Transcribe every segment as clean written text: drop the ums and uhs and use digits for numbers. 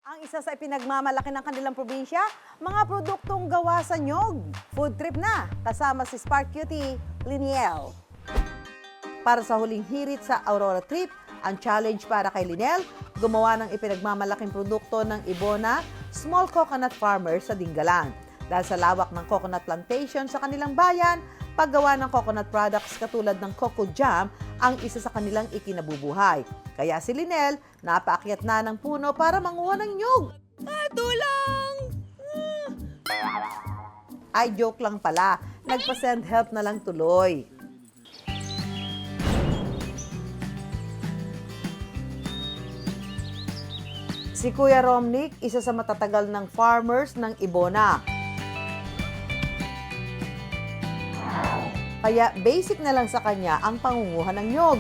Ang isa sa ipinagmamalaki ng kanilang probinsya, mga produktong gawa sa nyog. Food trip na, kasama si Spark Cutie, Liniel. Para sa huling hirit sa Aurora Trip, ang challenge para kay Liniel, gumawa ng ipinagmamalaking produkto ng Ibona Small Coconut Farmers sa Dingalan. Dahil sa lawak ng coconut plantation sa kanilang bayan, paggawa ng coconut products katulad ng coco jam ang isa sa kanilang ikinabubuhay. Kaya si Liniel, napaakyat na ng puno para manguha ng nyog. Tulong! Ay, joke lang pala. Nagpa-send help na lang tuloy. Si Kuya Romnick, isa sa matatagal ng farmers ng Ibona. Kaya basic na lang sa kanya ang pangunguha ng nyog.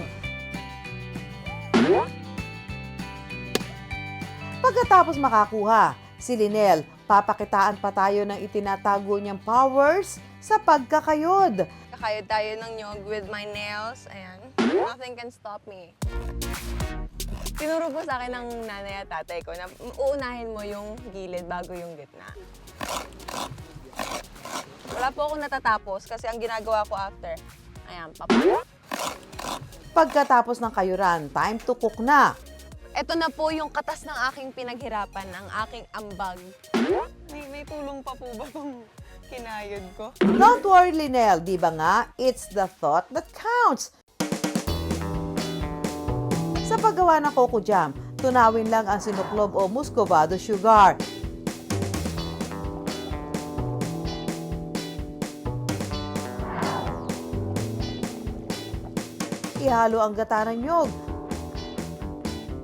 Pagkatapos makakuha, si Liniel, papakitaan pa tayo ng itinatago niyang powers sa pagkakayod. Kakayod tayo ng nyog with my nails. Ayan. Nothing can stop me. Tinuro po sa akin ng nanay at tatay ko na uunahin mo yung gilid bago yung gitna. Wala po akong natatapos kasi ang ginagawa ko after, ayan, papak. Pagkatapos ng kayuran, time to cook na. Ito na po yung katas ng aking pinaghirapan, ang aking ambag. May tulong pa po ba itong kinayod ko? Don't worry, Liniel, di ba nga, it's the thought that counts. Sa paggawa ng coco jam, tunawin lang ang sinuklob o muscovado sugar. Ihalo ang gata ng nyog.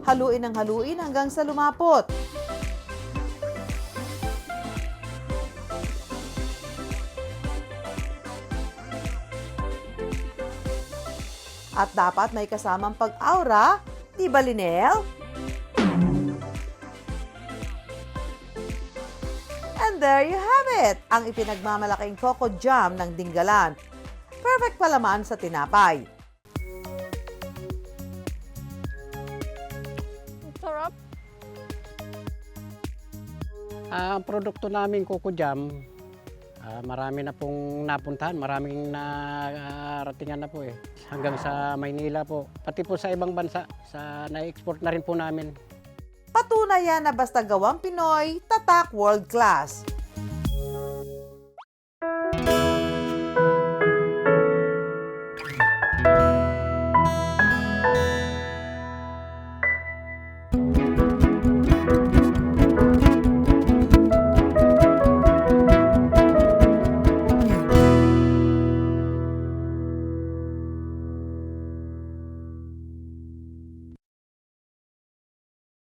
Haluin ang haluin hanggang sa lumapot. At dapat may kasamang pag-aura, di ba, Liniel? And there you have it, ang ipinagmamalaking coco jam ng Dingalan. Perfect palaman sa tinapay. Sarap. Ang produkto namin Coco Jam, marami na pong napuntahan, maraming naratingan na po eh. Hanggang sa Maynila po, pati po sa ibang bansa, na-export na rin po namin. Patunay yan na basta gawang Pinoy, tatak world class.